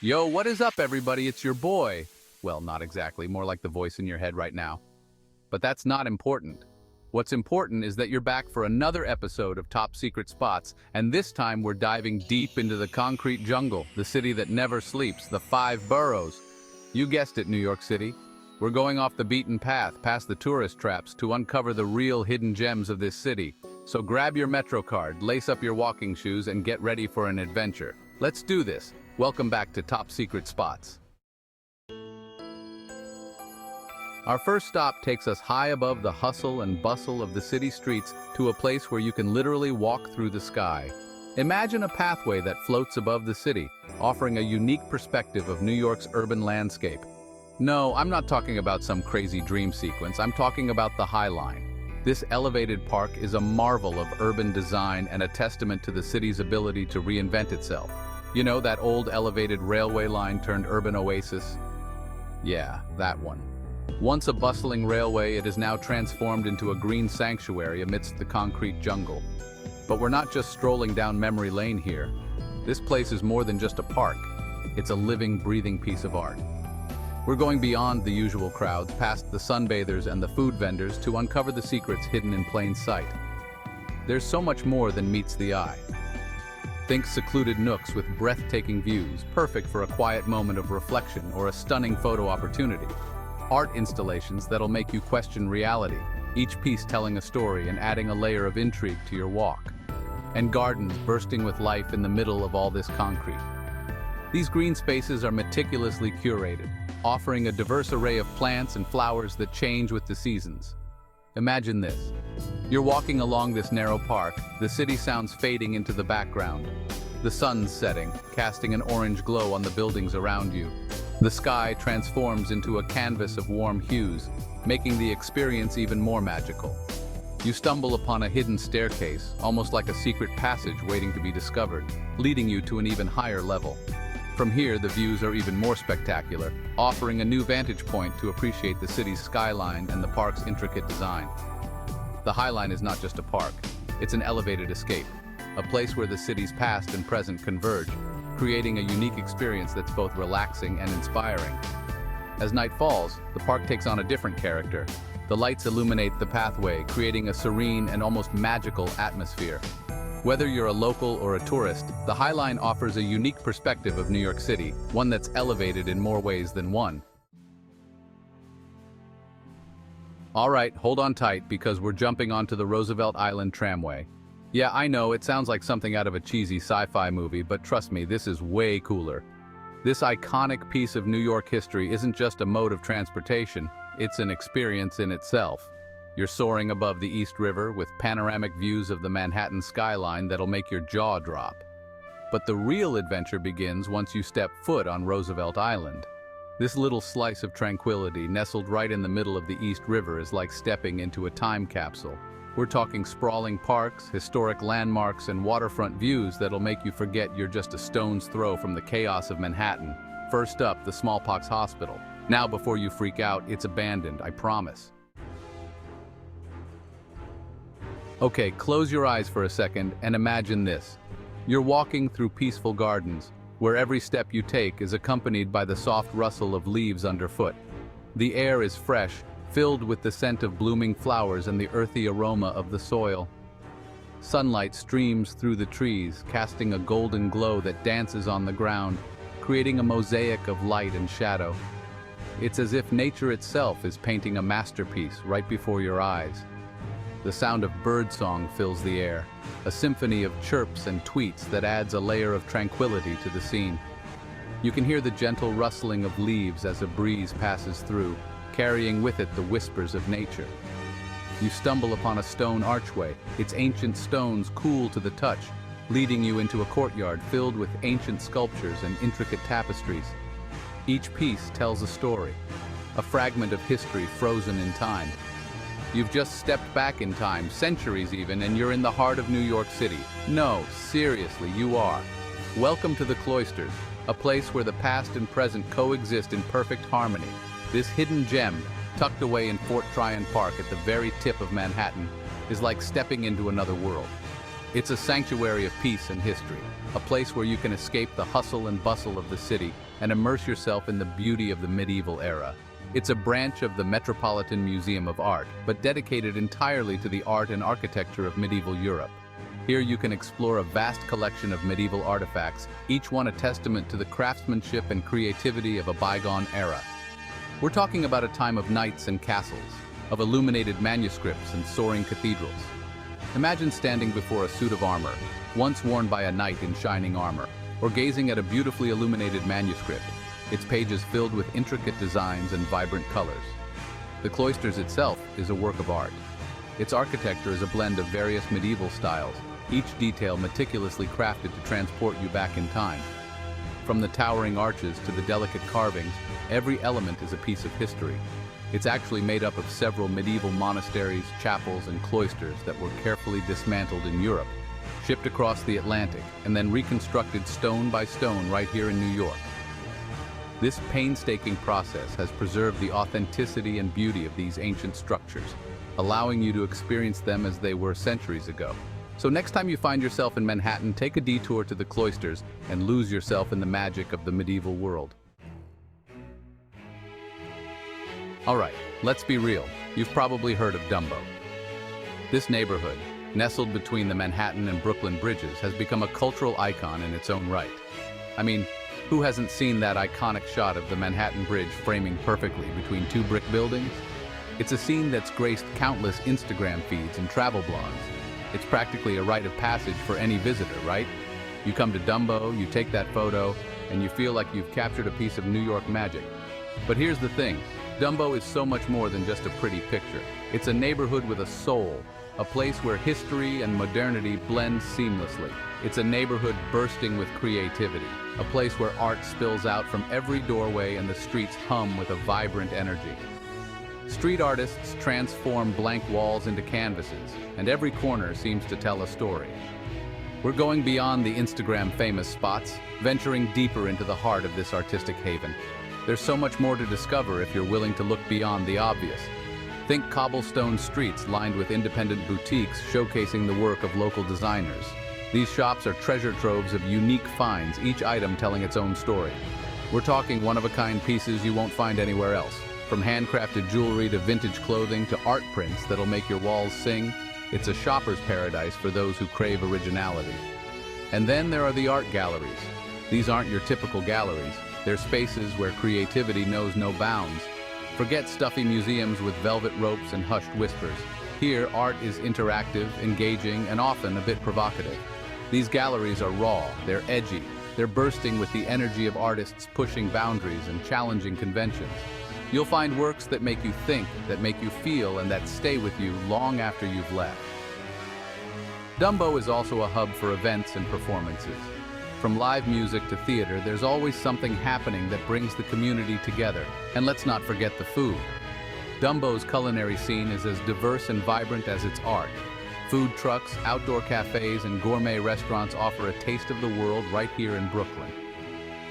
Yo, what is up, everybody? It's your boy. Well, not exactly, more like the voice in your head right now. But that's not important. What's important is that you're back for another episode of Top Secret Spots, and this time we're diving deep into the concrete jungle, the city that never sleeps, the five boroughs. You guessed it, New York City. We're going off the beaten path, past the tourist traps, to uncover the real hidden gems of this city. So grab your Metro card, lace up your walking shoes, and get ready for an adventure. Let's do this. Welcome back to Top Secret Spots. Our first stop takes us high above the hustle and bustle of the city streets to a place where you can literally walk through the sky. Imagine a pathway that floats above the city, offering a unique perspective of New York's urban landscape. No, I'm not talking about some crazy dream sequence, I'm talking about the High Line. This elevated park is a marvel of urban design and a testament to the city's ability to reinvent itself. You know, that old elevated railway line turned urban oasis? Yeah, that one. Once a bustling railway, it is now transformed into a green sanctuary amidst the concrete jungle. But we're not just strolling down memory lane here. This place is more than just a park. It's a living, breathing piece of art. We're going beyond the usual crowds, past the sunbathers and the food vendors to uncover the secrets hidden in plain sight. There's so much more than meets the eye. Think secluded nooks with breathtaking views, perfect for a quiet moment of reflection or a stunning photo opportunity. Art installations that'll make you question reality, each piece telling a story and adding a layer of intrigue to your walk. And gardens bursting with life in the middle of all this concrete. These green spaces are meticulously curated, offering a diverse array of plants and flowers that change with the seasons. Imagine this. You're walking along this narrow park, the city sounds fading into the background. The sun's setting, casting an orange glow on the buildings around you. The sky transforms into a canvas of warm hues, making the experience even more magical. You stumble upon a hidden staircase, almost like a secret passage waiting to be discovered, leading you to an even higher level. From here, the views are even more spectacular, offering a new vantage point to appreciate the city's skyline and the park's intricate design. The High Line is not just a park, it's an elevated escape, a place where the city's past and present converge, creating a unique experience that's both relaxing and inspiring. As night falls, the park takes on a different character. The lights illuminate the pathway, creating a serene and almost magical atmosphere. Whether you're a local or a tourist, the High Line offers a unique perspective of New York City, one that's elevated in more ways than one. All right, hold on tight because we're jumping onto the Roosevelt Island tramway. Yeah, I know, it sounds like something out of a cheesy sci-fi movie, but trust me, this is way cooler. This iconic piece of New York history isn't just a mode of transportation, it's an experience in itself. You're soaring above the East River with panoramic views of the Manhattan skyline that'll make your jaw drop. But the real adventure begins once you step foot on Roosevelt Island. This little slice of tranquility, nestled right in the middle of the East River, is like stepping into a time capsule. We're talking sprawling parks, historic landmarks, and waterfront views that'll make you forget you're just a stone's throw from the chaos of Manhattan. First up, the Smallpox Hospital. Now, before you freak out, it's abandoned, I promise. Okay, close your eyes for a second and imagine this. You're walking through peaceful gardens, where every step you take is accompanied by the soft rustle of leaves underfoot. The air is fresh, filled with the scent of blooming flowers and the earthy aroma of the soil. Sunlight streams through the trees, casting a golden glow that dances on the ground, creating a mosaic of light and shadow. It's as if nature itself is painting a masterpiece right before your eyes. The sound of birdsong fills the air, a symphony of chirps and tweets that adds a layer of tranquility to the scene. You can hear the gentle rustling of leaves as a breeze passes through, carrying with it the whispers of nature. You stumble upon a stone archway, its ancient stones cool to the touch, leading you into a courtyard filled with ancient sculptures and intricate tapestries. Each piece tells a story, a fragment of history frozen in time. You've just stepped back in time, centuries even, and you're in the heart of New York City. No, seriously, you are. Welcome to the Cloisters, a place where the past and present coexist in perfect harmony. This hidden gem, tucked away in Fort Tryon Park at the very tip of Manhattan, is like stepping into another world. It's a sanctuary of peace and history, a place where you can escape the hustle and bustle of the city and immerse yourself in the beauty of the medieval era. It's a branch of the Metropolitan Museum of Art, but dedicated entirely to the art and architecture of medieval Europe. Here you can explore a vast collection of medieval artifacts, each one a testament to the craftsmanship and creativity of a bygone era. We're talking about a time of knights and castles, of illuminated manuscripts and soaring cathedrals. Imagine standing before a suit of armor, once worn by a knight in shining armor, or gazing at a beautifully illuminated manuscript, its pages filled with intricate designs and vibrant colors. The cloisters itself is a work of art. Its architecture is a blend of various medieval styles, each detail meticulously crafted to transport you back in time. From the towering arches to the delicate carvings, every element is a piece of history. It's actually made up of several medieval monasteries, chapels, and cloisters that were carefully dismantled in Europe, shipped across the Atlantic, and then reconstructed stone by stone right here in New York. This painstaking process has preserved the authenticity and beauty of these ancient structures, allowing you to experience them as they were centuries ago. So next time you find yourself in Manhattan, take a detour to the cloisters and lose yourself in the magic of the medieval world. All right, let's be real. You've probably heard of Dumbo. This neighborhood, nestled between the Manhattan and Brooklyn bridges, has become a cultural icon in its own right. I mean, who hasn't seen that iconic shot of the Manhattan Bridge framing perfectly between two brick buildings? It's a scene that's graced countless Instagram feeds and travel blogs. It's practically a rite of passage for any visitor, right? You come to Dumbo, you take that photo, and you feel like you've captured a piece of New York magic. But here's the thing. Dumbo is so much more than just a pretty picture. It's a neighborhood with a soul, a place where history and modernity blend seamlessly. It's a neighborhood bursting with creativity, a place where art spills out from every doorway and the streets hum with a vibrant energy. Street artists transform blank walls into canvases, and every corner seems to tell a story. We're going beyond the Instagram famous spots, venturing deeper into the heart of this artistic haven. There's so much more to discover if you're willing to look beyond the obvious. Think cobblestone streets lined with independent boutiques showcasing the work of local designers. These shops are treasure troves of unique finds, each item telling its own story. We're talking one-of-a-kind pieces you won't find anywhere else. From handcrafted jewelry to vintage clothing to art prints that'll make your walls sing, it's a shopper's paradise for those who crave originality. And then there are the art galleries. These aren't your typical galleries. They're spaces where creativity knows no bounds. Forget stuffy museums with velvet ropes and hushed whispers. Here, art is interactive, engaging, and often a bit provocative. These galleries are raw, they're edgy, they're bursting with the energy of artists pushing boundaries and challenging conventions. You'll find works that make you think, that make you feel, and that stay with you long after you've left. Dumbo is also a hub for events and performances. From live music to theater, there's always something happening that brings the community together. And let's not forget the food. Dumbo's culinary scene is as diverse and vibrant as its art. Food trucks, outdoor cafes, and gourmet restaurants offer a taste of the world right here in Brooklyn.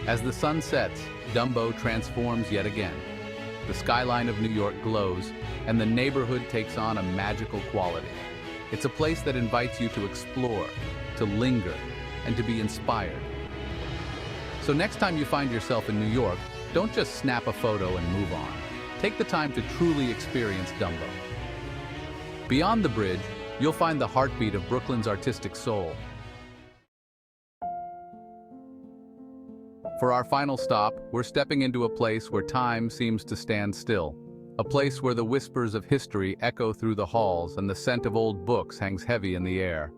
As the sun sets, Dumbo transforms yet again. The skyline of New York glows, and the neighborhood takes on a magical quality. It's a place that invites you to explore, to linger, and to be inspired. So next time you find yourself in New York, don't just snap a photo and move on. Take the time to truly experience Dumbo. Beyond the bridge, you'll find the heartbeat of Brooklyn's artistic soul. For our final stop, we're stepping into a place where time seems to stand still. A place where the whispers of history echo through the halls and the scent of old books hangs heavy in the air.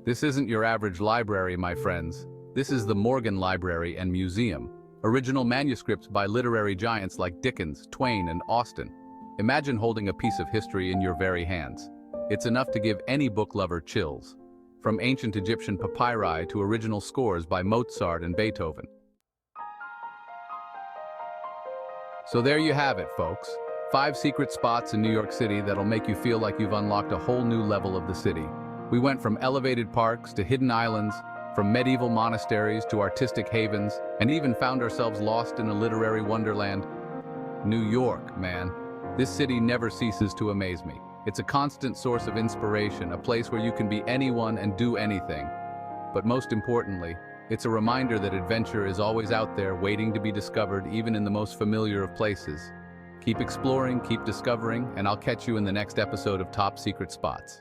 This isn't your average library, my friends. This is the Morgan Library and Museum. Original manuscripts by literary giants like Dickens, Twain, and Austen. Imagine holding a piece of history in your very hands. It's enough to give any book lover chills. From ancient Egyptian papyri to original scores by Mozart and Beethoven. So there you have it, folks. 5 secret spots in New York City that'll make you feel like you've unlocked a whole new level of the city. We went from elevated parks to hidden islands, from medieval monasteries to artistic havens, and even found ourselves lost in a literary wonderland. New York, man. This city never ceases to amaze me. It's a constant source of inspiration, a place where you can be anyone and do anything. but most importantly, it's a reminder that adventure is always out there waiting to be discovered even in the most familiar of places. Keep exploring, keep discovering, and I'll catch you in the next episode of Top Secret Spots.